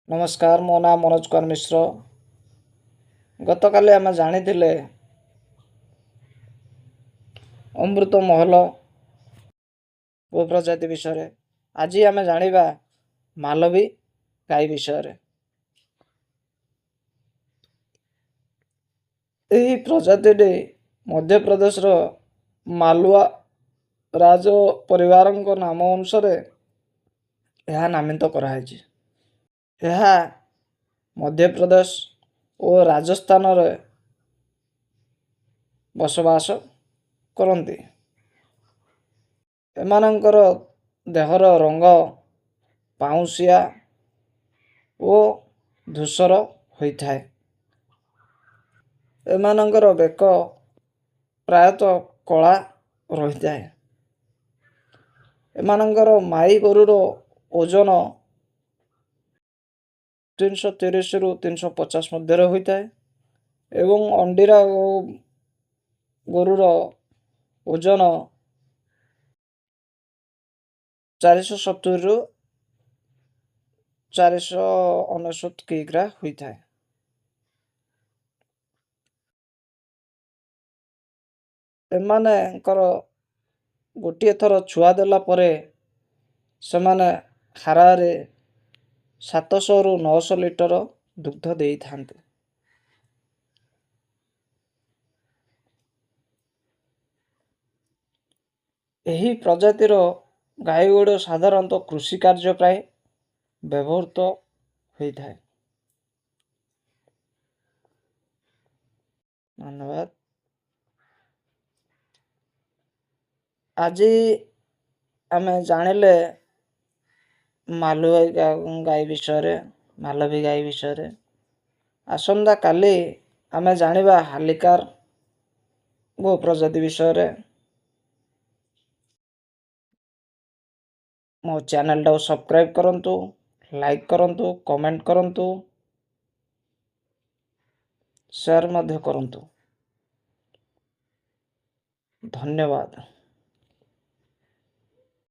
नमस्कार मो नाम मनोज कुमार मिश्र। गतकाली आम जानी अमृत महल गो प्रजाति विषय। आज आम जाना मालवी गाई विषय। यही प्रजाति मध्य प्रदेश मालवा राज परिवार नाम अनुसार यह नामित कराई। यह मध्य प्रदेश और राजस्थान रे बसवास करती। एमानंकर देहर रंग पाउसिया और धूसर होता है। एमानंकर बेक प्रायतः कला रही है। एमानंकर माई गरुर ओजन 330 रु 350 मध्य होता है एवं अंडीरा गरुर ओजन 470 रु 499 किग्रा होता है। एमानकर गोटे थर छुआ देला परे सेमाने हारारे 700 रु 900 लिटर दुग्ध दे थांते। यही प्रजातिर गाई गुड़ साधारणतः कृषि कार्य प्राय व्यवहृत होता है। धन्यवाद। आज आम जानिले मालवी गाई विषय मालवी गाई विषय। आसंता काली आम जानिबा हालिकार गो प्रजाति विषय। मो चैनल टाको सब्सक्राइब करंतु, लाइक करंतु, कमेंट करंतु, शेयर मध्य करंतु। धन्यवाद।